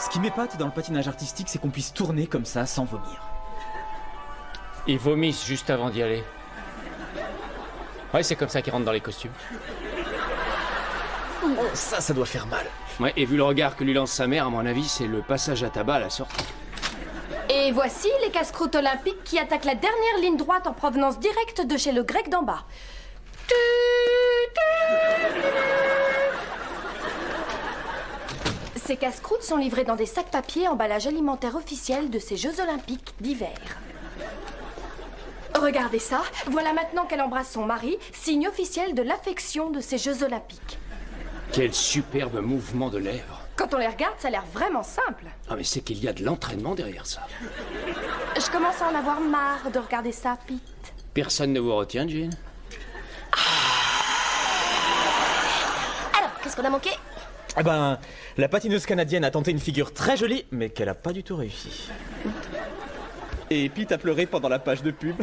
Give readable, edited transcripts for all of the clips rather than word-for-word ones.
Ce qui m'épate dans le patinage artistique, c'est qu'on puisse tourner comme ça sans vomir. Ils vomissent juste avant d'y aller. Ouais, c'est comme ça qu'ils rentrent dans les costumes. Oh, ça doit faire mal. Ouais, et vu le regard que lui lance sa mère, à mon avis, c'est le passage à tabac à la sortie. Et voici les casse-croûtes olympiques qui attaquent la dernière ligne droite en provenance directe de chez le grec d'en bas. Ces casse-croûtes sont livrés dans des sacs papier emballage alimentaire officiel de ces Jeux olympiques d'hiver. Regardez ça, voilà maintenant qu'elle embrasse son mari, signe officiel de l'affection de ces Jeux olympiques. Quel superbe mouvement de lèvres. Quand on les regarde, ça a l'air vraiment simple. Ah mais c'est qu'il y a de l'entraînement derrière ça. Je commence à en avoir marre de regarder ça, Pete. Personne ne vous retient, Jane? Alors, qu'est-ce qu'on a manqué? Eh ben, la patineuse canadienne a tenté une figure très jolie, mais qu'elle a pas du tout réussi. Et Pete a pleuré pendant la page de pub.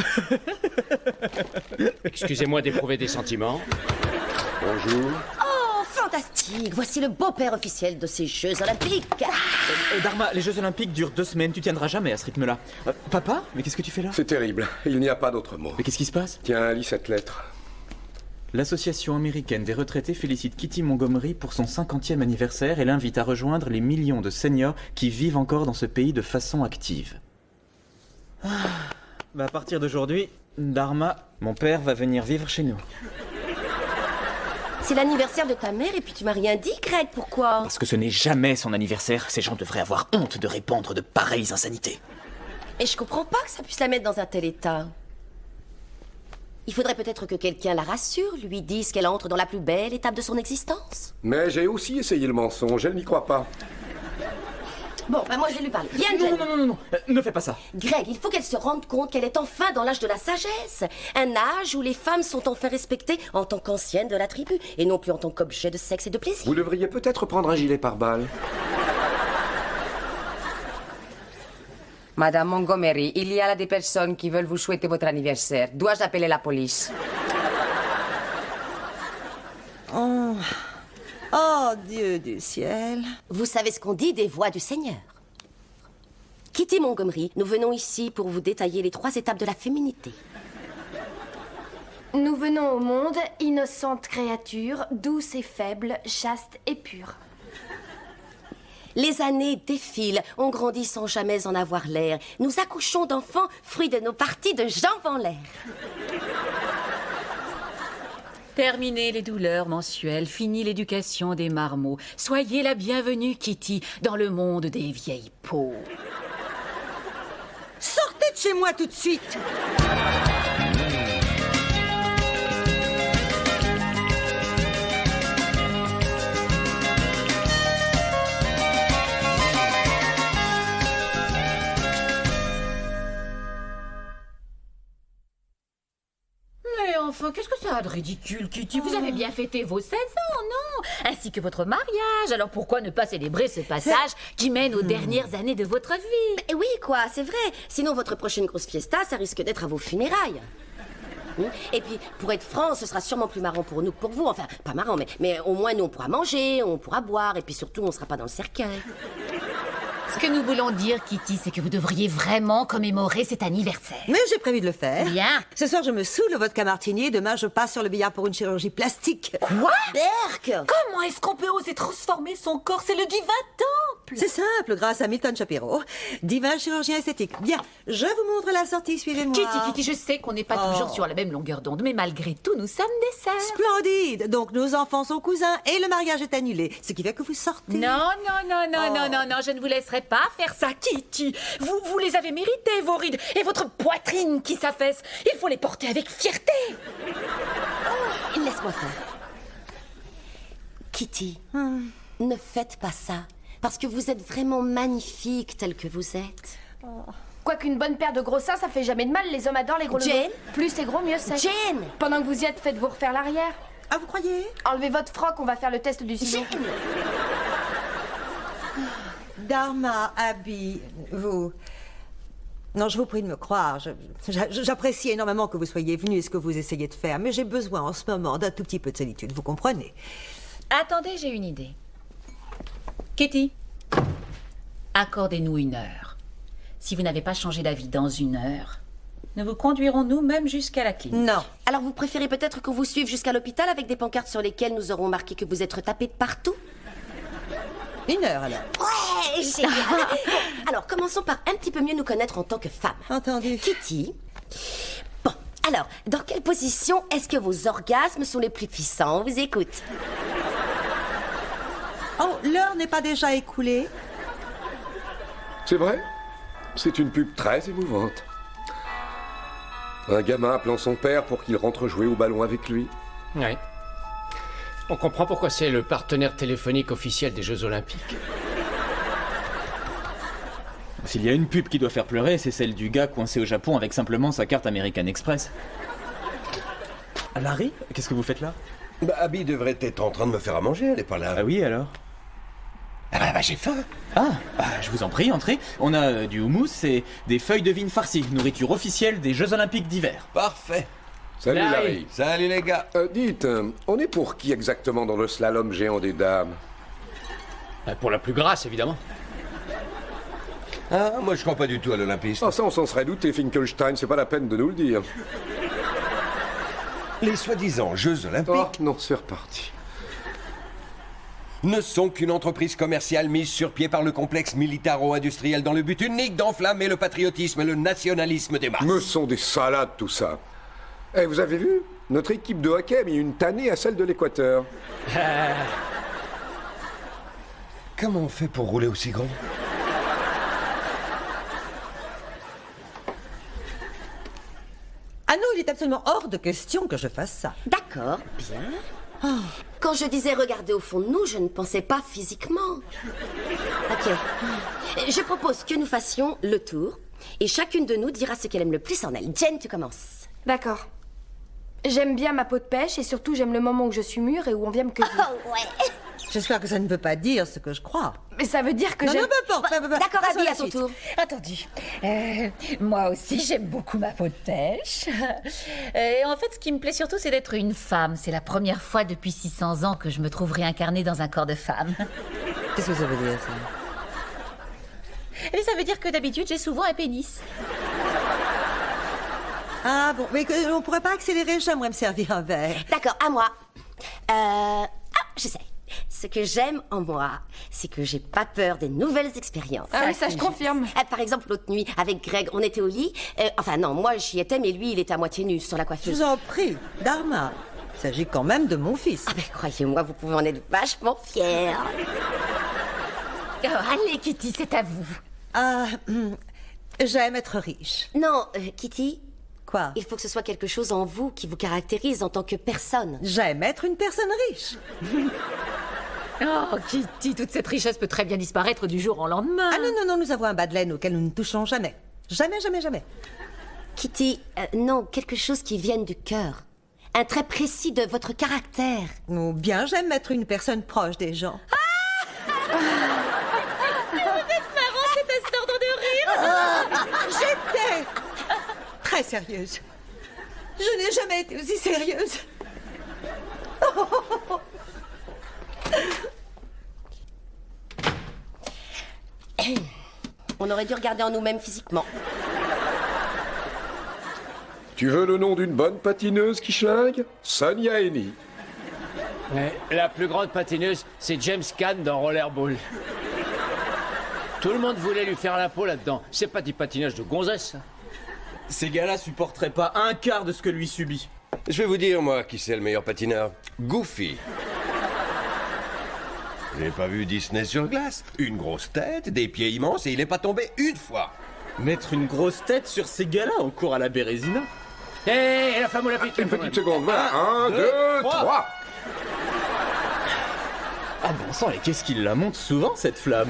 Excusez-moi d'éprouver des sentiments. Bonjour. Oh, fantastique! Voici le beau-père officiel de ces Jeux olympiques. Dharma, les Jeux olympiques durent 2 semaines, tu tiendras jamais à ce rythme-là. Papa? Mais qu'est-ce que tu fais là? C'est terrible, il n'y a pas d'autre mot. Mais qu'est-ce qui se passe? Tiens, lis cette lettre. L'Association américaine des retraités félicite Kitty Montgomery pour son 50e anniversaire et l'invite à rejoindre les millions de seniors qui vivent encore dans ce pays de façon active. Bah à partir d'aujourd'hui, Dharma, mon père va venir vivre chez nous. C'est l'anniversaire de ta mère et puis tu m'as rien dit, Greg, pourquoi? Parce que ce n'est jamais son anniversaire, ces gens devraient avoir honte de répandre de pareilles insanités. Et je comprends pas que ça puisse la mettre dans un tel état. Il faudrait peut-être que quelqu'un la rassure, lui dise qu'elle entre dans la plus belle étape de son existence. Mais j'ai aussi essayé le mensonge, elle n'y croit pas. Bon, ben moi je vais lui parler. Viens, Jane. Non, ne fais pas ça. Greg, il faut qu'elle se rende compte qu'elle est enfin dans l'âge de la sagesse. Un âge où les femmes sont enfin respectées en tant qu'anciennes de la tribu, et non plus en tant qu'objet de sexe et de plaisir. Vous devriez peut-être prendre un gilet pare-balles. Madame Montgomery, il y a là des personnes qui veulent vous souhaiter votre anniversaire. Dois-je appeler la police? Oh, Dieu du ciel. Vous savez ce qu'on dit des voix du Seigneur. Kitty Montgomery, nous venons ici pour vous détailler les 3 étapes de la féminité. Nous venons au monde, innocentes créatures, douces et faibles, chastes et pures. Les années défilent, on grandit sans jamais en avoir l'air. Nous accouchons d'enfants, fruits de nos parties de jambes en l'air. Terminez les douleurs mensuelles, fini l'éducation des marmots. Soyez la bienvenue, Kitty, dans le monde des vieilles peaux. Sortez de chez moi tout de suite. Mais enfin, qu'est-ce que ça a de ridicule, Kitty? Vous avez bien fêté vos 16 ans, non? Ainsi que votre mariage. Alors pourquoi ne pas célébrer ce passage qui mène aux dernières années de votre vie? Mais oui, quoi, c'est vrai. Sinon, votre prochaine grosse fiesta, ça risque d'être à vos funérailles. Et puis, pour être franc, ce sera sûrement plus marrant pour nous que pour vous. Enfin, pas marrant, mais au moins, nous, on pourra manger, on pourra boire, et puis surtout, on sera pas dans le cercueil. Ce que nous voulons dire, Kitty, c'est que vous devriez vraiment commémorer cet anniversaire. Mais j'ai prévu de le faire. Bien. Ce soir, je me saoule au vodka martini et demain, je passe sur le billard pour une chirurgie plastique. Quoi? Berk! Comment est-ce qu'on peut oser transformer son corps? C'est le divin temple. C'est simple, grâce à Milton Shapiro, divin chirurgien esthétique. Bien, je vous montre la sortie, suivez-moi. Kitty, je sais qu'on n'est pas toujours sur la même longueur d'onde, mais malgré tout, nous sommes des sœurs. Splendide. Donc, nos enfants sont cousins et le mariage est annulé, ce qui fait que vous sortez. Non, je ne vous laisserai pas faire ça, Kitty. Vous les avez mérités, vos rides, et votre poitrine qui s'affaisse. Il faut les porter avec fierté. Laisse-moi faire. Kitty, ne faites pas ça, parce que vous êtes vraiment magnifique tel que vous êtes. Quoiqu'une bonne paire de gros seins, ça fait jamais de mal. Les hommes adorent les gros logos. Jane? Plus c'est gros, mieux c'est. Jane! Pendant que vous y êtes, faites-vous refaire l'arrière. Ah, vous croyez? Enlevez votre froc, on va faire le test du silo. Dharma, Abby, vous... Non, je vous prie de me croire. J'apprécie énormément que vous soyez venus et ce que vous essayez de faire, mais j'ai besoin en ce moment d'un tout petit peu de solitude, vous comprenez? Attendez, j'ai une idée. Kitty, accordez-nous 1 heure. Si vous n'avez pas changé d'avis dans 1 heure, nous vous conduirons nous-mêmes jusqu'à la clinique. Non. Alors vous préférez peut-être qu'on vous suive jusqu'à l'hôpital avec des pancartes sur lesquelles nous aurons marqué que vous êtes retapé de partout? 1 heure, alors. Ouais, génial. Alors commençons par un petit peu mieux nous connaître en tant que femme. Entendu. Kitty. Bon, alors, dans quelle position est-ce que vos orgasmes sont les plus puissants? On vous écoute. Oh, l'heure n'est pas déjà écoulée? C'est vrai? C'est une pub très émouvante. Un gamin appelant son père pour qu'il rentre jouer au ballon avec lui. Ouais. On comprend pourquoi c'est le partenaire téléphonique officiel des Jeux Olympiques. S'il y a une pub qui doit faire pleurer, c'est celle du gars coincé au Japon avec simplement sa carte American Express. Larry, qu'est-ce que vous faites là? Bah, Abby devrait être en train de me faire à manger, elle est pas là. Ah oui, alors? Bah, j'ai faim. Je vous en prie, entrez. On a du houmous et des feuilles de vigne farcies, nourriture officielle des Jeux Olympiques d'hiver. Parfait. Salut Larry. Larry. Salut les gars. Dites, on est pour qui exactement dans le slalom géant des dames? Pour la plus grasse, évidemment. Ah, moi je crois pas du tout à l'olympisme. Ah ça, on s'en serait douté, Finkelstein, c'est pas la peine de nous le dire. Les soi-disant Jeux Olympiques Oh non, c'est reparti. ne sont qu'une entreprise commerciale mise sur pied par le complexe militaro-industriel dans le but unique d'enflammer le patriotisme et le nationalisme des masses. Me sont des salades tout ça. Eh, vous avez vu? Notre équipe de hockey a mis une tannée à celle de l'Équateur. Comment on fait pour rouler aussi grand? Ah non, il est absolument hors de question que je fasse ça. D'accord, bien. Quand je disais regarder au fond de nous, je ne pensais pas physiquement. Ok. Je propose que nous fassions le tour et chacune de nous dira ce qu'elle aime le plus en elle. Jen, tu commences. D'accord. J'aime bien ma peau de pêche et surtout j'aime le moment où je suis mûre et où on vient me cueillir. Oh ouais. J'espère que ça ne veut pas dire ce que je crois. Mais ça veut dire que Non, j'aime... non, peu importe. D'accord, Passons à Abby, la à ton suite. tour. Attendu. Moi aussi, j'aime beaucoup ma peau de pêche. Et en fait, ce qui me plaît surtout, c'est d'être une femme. C'est la première fois depuis 600 ans que je me trouve réincarnée dans un corps de femme. Qu'est-ce que ça veut dire, ça? Et ça veut dire que d'habitude, j'ai souvent un pénis. Ah bon, mais on pourrait pas accélérer, j'aimerais me servir un verre. D'accord, à moi. Je sais. Ce que j'aime en moi, c'est que j'ai pas peur des nouvelles expériences. Ah oui, ça, je confirme. Par exemple, l'autre nuit, avec Greg, on était au lit. Enfin, non, moi, j'y étais, mais lui, il était à moitié nu sur la Je coiffeuse. vous en prie, Dharma. Il s'agit quand même de mon fils. Ah ben, croyez-moi, vous pouvez en être vachement fiers. Oh, allez, Kitty, c'est à vous. J'aime être riche. Non, Kitty, Quoi? il faut que ce soit quelque chose en vous qui vous caractérise en tant que personne. J'aime être une personne riche. Oh, Kitty, toute cette richesse peut très bien disparaître du jour au lendemain. Ah non, non, non, nous avons un bas de laine auquel nous ne touchons jamais. Jamais, jamais, jamais. Kitty, non, quelque chose qui vienne du cœur. Un trait précis de votre caractère. Ou bien j'aime être une personne proche des gens. J'étais très sérieuse. Je n'ai jamais été aussi sérieuse. On aurait dû regarder en nous-mêmes physiquement. Tu veux le nom d'une bonne patineuse qui schlingue? Sonia Eni. Ouais, la plus grande patineuse, c'est James Caan dans Rollerball. Tout le monde voulait lui faire la peau là-dedans. C'est pas du patinage de gonzesse, ça. Ces gars-là supporteraient pas un quart de ce que lui subit. Je vais vous dire, moi, qui c'est le meilleur patineur. Goofy. Vous n'avez pas vu Disney sur glace? Une grosse tête, des pieds immenses et il n'est pas tombé une fois. Mettre une grosse tête sur ces gars-là au cours à la Bérésina. Hé, la femme olympique. Une petite seconde, voilà. 1, 2, 3. Ah bon sang, et qu'est-ce qu'il la monte souvent, cette flamme?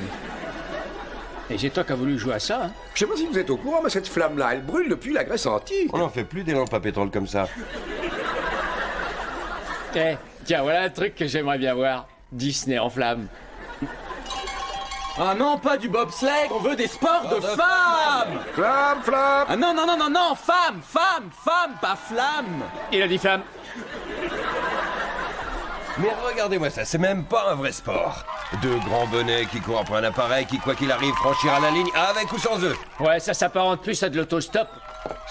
Et j'ai toi qui a voulu jouer à ça, hein. Je sais pas si vous êtes au courant, mais cette flamme-là, elle brûle depuis la Grèce antique. On n'en fait plus des lampes à pétrole comme ça. Eh, tiens, voilà un truc que j'aimerais bien voir. Disney en flamme. Ah non, pas du bobsleigh, on veut des sports de femmes! Flamme, flamme. Ah non, non, non, non, non, femme, femme, femme, pas flamme! Il a dit flamme. Mais regardez-moi ça, c'est même pas un vrai sport. Deux grands bonnets qui courent après un appareil qui, quoi qu'il arrive, franchira la ligne avec ou sans eux. Ouais, ça s'apparente plus à de l'autostop.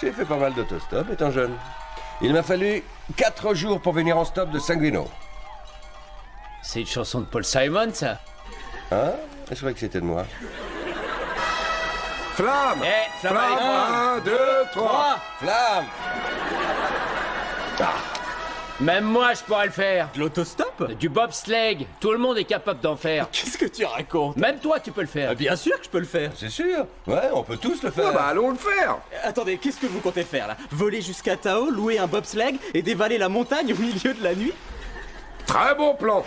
J'ai fait pas mal d'autostop étant jeune. Il m'a fallu 4 jours pour venir en stop de Sanguino. C'est une chanson de Paul Simon, ça. Hein? Je croyais que c'était de moi. Flamme! Flamme, Flamme! 1, 2, 3! Flamme! Même moi, je pourrais le faire. De l'autostop? Du bobsleigh. Tout le monde est capable d'en faire. Qu'est-ce que tu racontes? Même toi, tu peux le faire. Bien sûr que je peux le faire. C'est sûr. Ouais, on peut tous le faire. Ouais, bah allons le faire! Attendez, qu'est-ce que vous comptez faire là? Voler jusqu'à Tao, louer un bobsleigh et dévaler la montagne au milieu de la nuit? Très bon plan!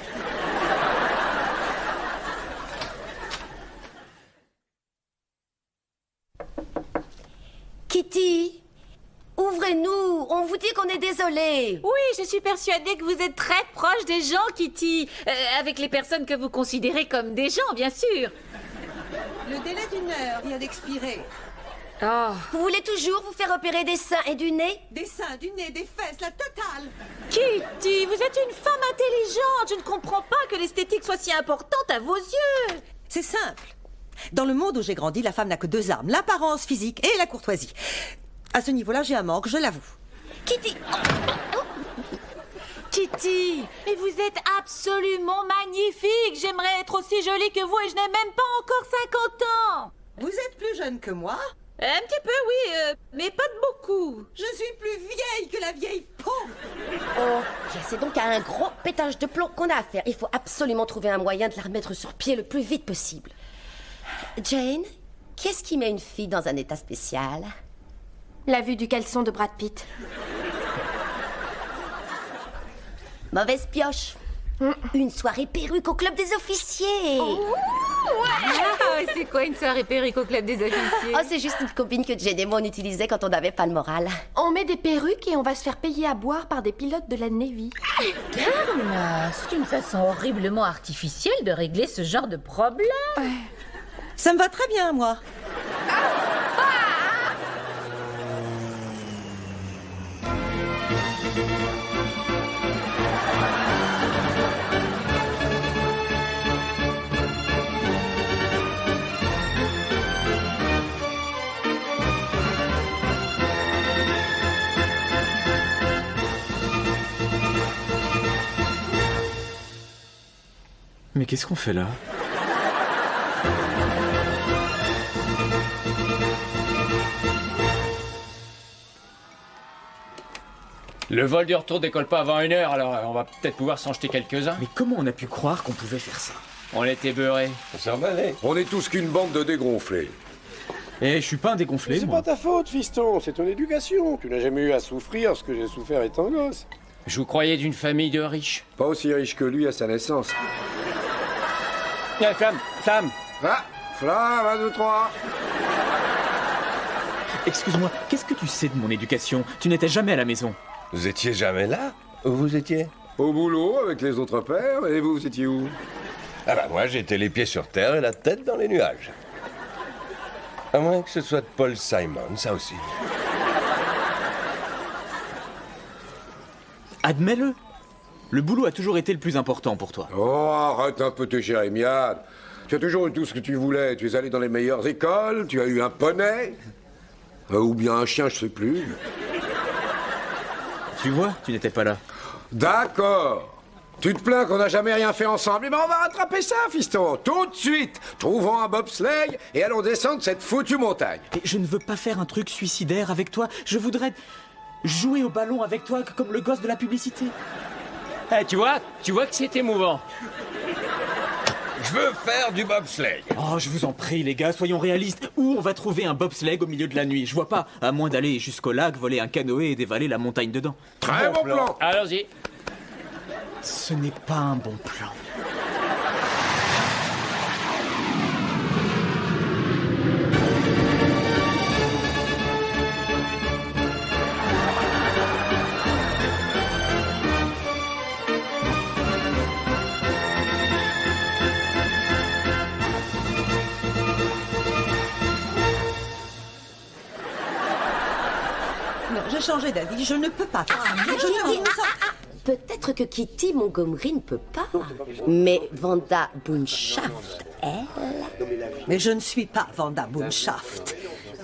Kitty, ouvrez-nous. On vous dit qu'on est désolé. Oui, je suis persuadée que vous êtes très proche des gens, Kitty. Avec les personnes que vous considérez comme des gens, bien sûr. Le délai d'1 heure vient d'expirer. Oh. Vous voulez toujours vous faire opérer des seins et du nez? Des seins, du nez, des fesses, la totale. Kitty, vous êtes une femme intelligente. Je ne comprends pas que l'esthétique soit si importante à vos yeux. C'est simple. Dans le monde où j'ai grandi, la femme n'a que 2 armes, l'apparence physique et la courtoisie. À ce niveau-là, j'ai un manque, je l'avoue. Kitty, Kitty, mais vous êtes absolument magnifique. J'aimerais être aussi jolie que vous et je n'ai même pas encore 50 ans. Vous êtes plus jeune que moi? Un petit peu, oui, mais pas de beaucoup. Je suis plus vieille que la vieille pauvre. ok, c'est donc à un gros pétage de plomb qu'on a à faire. Il faut absolument trouver un moyen de la remettre sur pied le plus vite possible. Jane, qu'est-ce qui met une fille dans un état spécial? La vue du caleçon de Brad Pitt. Mauvaise pioche. Une soirée perruque au club des officiers. Ah, c'est quoi une soirée perruque au club des officiers? Oh, c'est juste une copine que Jane et moi on utilisait quand on n'avait pas le moral. On met des perruques et on va se faire payer à boire par des pilotes de la Navy. Karma, c'est une façon horriblement artificielle de régler ce genre de problème. Ça me va très bien, moi. Mais qu'est-ce qu'on fait là? Le vol du retour décolle pas avant 1 heure, alors on va peut-être pouvoir s'en jeter quelques-uns. Mais comment on a pu croire qu'on pouvait faire ça? On était beurrés. On s'est emballé. On est tous qu'une bande de dégonflés. Eh, je suis pas un dégonflé, C'est moi. pas ta faute, fiston, c'est ton éducation. Tu n'as jamais eu à souffrir ce que j'ai souffert étant gosse. Je vous croyais d'une famille de riches. Pas aussi riche que lui à sa naissance. Flamme, flamme. Ah, flamme, 1, 2, 3. Excuse-moi, qu'est-ce que tu sais de mon éducation? Tu n'étais jamais à la maison. Vous étiez jamais là? Où vous étiez? Au boulot avec les autres pères, et vous étiez où? Ah bah moi j'étais les pieds sur terre et la tête dans les nuages. À moins que ce soit de Paul Simon, ça aussi. Admets-le. Le boulot a toujours été le plus important pour toi. Oh, arrête un peu tes jérémiades. Tu as toujours eu tout ce que tu voulais. Tu es allé dans les meilleures écoles, tu as eu un poney. Ou bien un chien, je sais plus. Tu vois, tu n'étais pas là. D'accord. Tu te plains qu'on n'a jamais rien fait ensemble. Eh ben on va rattraper ça, fiston. Tout de suite. Trouvons un bobsleigh et allons descendre cette foutue montagne. Et je ne veux pas faire un truc suicidaire avec toi. Je voudrais jouer au ballon avec toi comme le gosse de la publicité. Eh, tu vois que c'est émouvant. Je veux faire du bobsleigh. Oh, je vous en prie, les gars, soyons réalistes. Où on va trouver un bobsleigh au milieu de la nuit? Je vois pas, à moins d'aller jusqu'au lac, voler un canoë et dévaler la montagne dedans. Très bon plan. Allons-y. Ce n'est pas un bon plan. Non, j'ai changé d'avis, je ne peux pas faire ça. Je ne me sens- peut-être que Kitty Montgomery ne peut pas. Mais Vanda Boonshaft, elle... Mais je ne suis pas Vanda Boonshaft.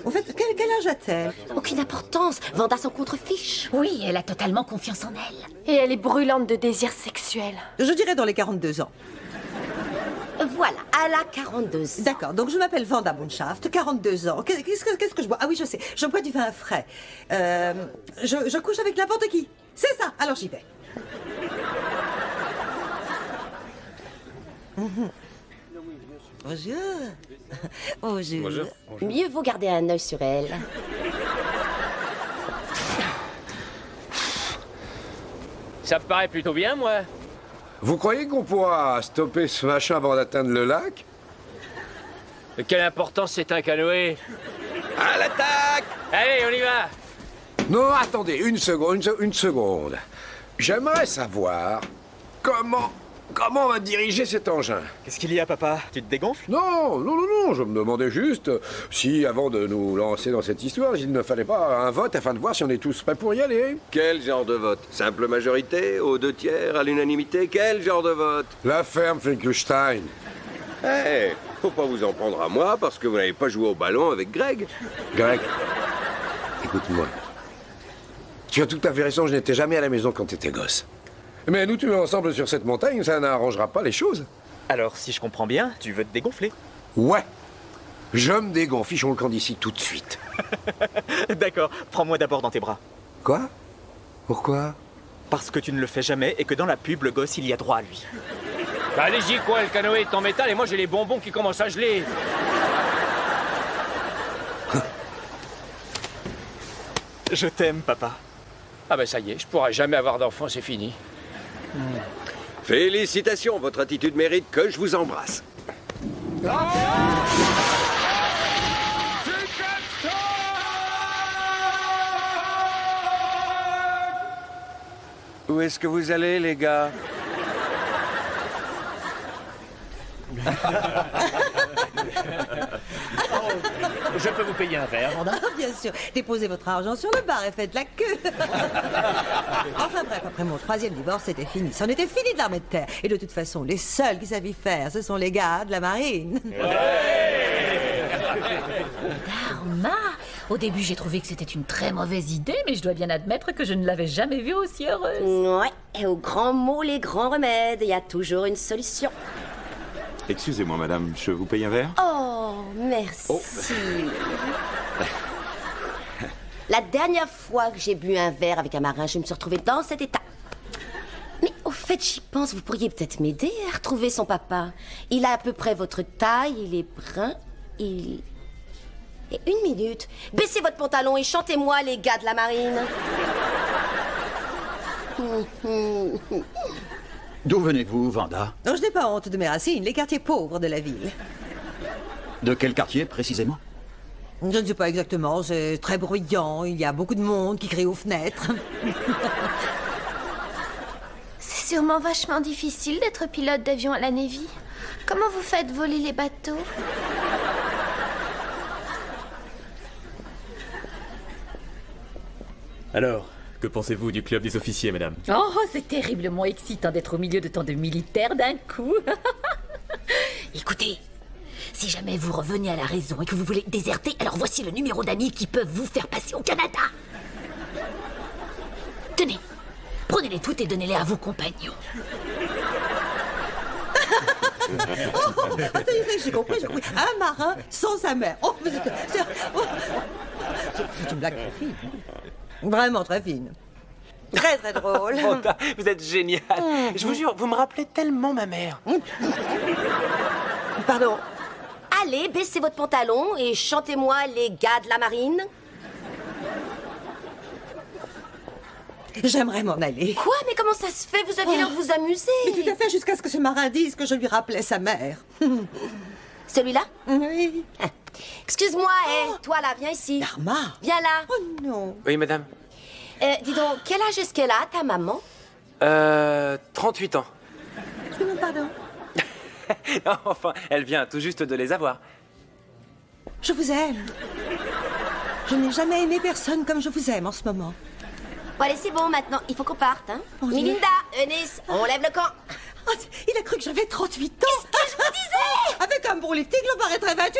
Au fait, quel âge a-t-elle? Aucune importance. Vanda s'en contrefiche. Oui, elle a totalement confiance en elle. Et elle est brûlante de désir sexuel. Je dirais dans les 42 ans. Voilà, elle a 42 ans. D'accord, donc je m'appelle Vanda Boonshaft, 42 ans. Qu'est-ce que je bois? Ah oui, je sais, je bois du vin frais. Je couche avec n'importe qui. C'est ça, alors j'y vais. Bonjour. Bonjour. Bonjour. Mieux vaut garder un œil sur elle. Ça me paraît plutôt bien, moi. Vous croyez qu'on pourra stopper ce machin avant d'atteindre le lac? De quelle importance c'est un canoë? À l'attaque! Allez, on y va. Non, attendez, une seconde. J'aimerais savoir comment on va diriger cet engin. Qu'est-ce qu'il y a, papa? Tu te dégonfles? Non, je me demandais juste si, avant de nous lancer dans cette histoire, il ne fallait pas un vote afin de voir si on est tous prêts pour y aller. Quel genre de vote? Simple majorité, aux 2/3, à l'unanimité? Quel genre de vote? La ferme Finkelstein. Eh, faut pas vous en prendre à moi parce que vous n'avez pas joué au ballon avec Greg. Greg, écoute-moi. Tu as tout à fait raison, je n'étais jamais à la maison quand t'étais gosse. Mais nous tuer ensemble sur cette montagne, ça n'arrangera pas les choses. Alors, si je comprends bien, tu veux te dégonfler? Ouais. Je me dégonfle, fichons le camp d'ici tout de suite. D'accord, prends-moi d'abord dans tes bras. Quoi? Pourquoi? Parce que tu ne le fais jamais et que dans la pub, le gosse, il y a droit à lui. Bah, allez-y, quoi, le canoë est en métal et moi j'ai les bonbons qui commencent à geler. Je t'aime, papa. Ah bah ça y est, je pourrai jamais avoir d'enfant, c'est fini. Félicitations, votre attitude mérite que je vous embrasse. Où est-ce que vous allez, les gars? Je peux vous payer un verre, Vanda? Bien sûr, déposez votre argent sur le bar et faites la queue. Enfin bref, après mon 3e divorce, c'était fini. C'en était fini de l'armée de terre. Et de toute façon, les seuls qui savent y faire, ce sont les gars de la marine. Dharma, au début j'ai trouvé que c'était une très mauvaise idée, mais je dois bien admettre que je ne l'avais jamais vue aussi heureuse. Ouais, et aux grands mots, les grands remèdes, il y a toujours une solution. Excusez-moi, madame, je vous paye un verre? Oh, merci. La dernière fois que j'ai bu un verre avec un marin, je me suis retrouvée dans cet état. Mais au fait, j'y pense, vous pourriez peut-être m'aider à retrouver son papa. Il a à peu près votre taille, il est brun, Et 1 minute, baissez votre pantalon et chantez-moi, les gars de la marine. D'où venez-vous, Vanda? Non, je n'ai pas honte de mes racines, les quartiers pauvres de la ville. De quel quartier, précisément? Je ne sais pas exactement, c'est très bruyant, il y a beaucoup de monde qui crie aux fenêtres. C'est sûrement vachement difficile d'être pilote d'avion à la Navy. Comment vous faites voler les bateaux? Alors, que pensez-vous du club des officiers, madame? Oh, c'est terriblement excitant d'être au milieu de tant de militaires d'un coup. Écoutez, si jamais vous revenez à la raison et que vous voulez déserter, alors voici le numéro d'amis qui peuvent vous faire passer au Canada. Tenez, prenez-les toutes et donnez-les à vos compagnons. Ça y est, j'ai compris. Un marin sans sa mère. Oh, c'est une blague très fine. Vraiment très fine. Très, très drôle. Vanda, vous êtes génial. Je vous jure, vous me rappelez tellement ma mère. Pardon. Allez, baissez votre pantalon et chantez-moi, les gars de la marine. J'aimerais m'en aller. Quoi? Mais comment ça se fait? Vous aviez l'air de vous amuser. Mais tout à fait, jusqu'à ce que ce marin dise que je lui rappelais sa mère. Celui-là? Oui. Excuse-moi, toi là, viens ici. Dharma. Viens là. Oh non. Oui, madame. Dis donc, quel âge est-ce qu'elle a, ta maman? 38 ans. Je demande pardon. Enfin, elle vient tout juste de les avoir. Je vous aime. Je n'ai jamais aimé personne comme je vous aime en ce moment. Bon, allez, c'est bon, maintenant. Il faut qu'on parte, hein. Mon Dieu. Melinda, Eunice, on lève le camp. Oh, il a cru que j'avais 38 ans. Qu'est-ce que je vous disais? Avec un bon lifting, je paraîtrais 28.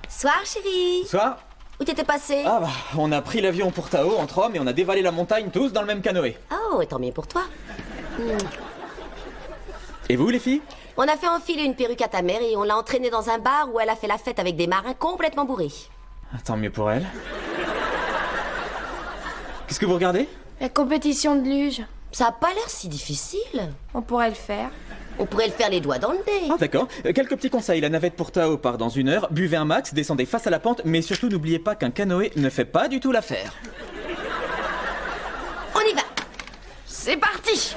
Soir, chérie. Soir. Où t'étais passé? Ah bah, on a pris l'avion pour Tao entre hommes et on a dévalé la montagne tous dans le même canoë. Oh, tant mieux pour toi. Et vous, les filles? On a fait enfiler une perruque à ta mère et on l'a entraînée dans un bar où elle a fait la fête avec des marins complètement bourrés. Tant mieux pour elle. Qu'est-ce que vous regardez? La compétition de luge. Ça a pas l'air si difficile. On pourrait le faire. On pourrait le faire les doigts dans le nez. Ah d'accord. Quelques petits conseils. La navette pour Tao part dans 1 heure. Buvez un max, descendez face à la pente, mais surtout n'oubliez pas qu'un canoë ne fait pas du tout l'affaire. On y va. C'est parti.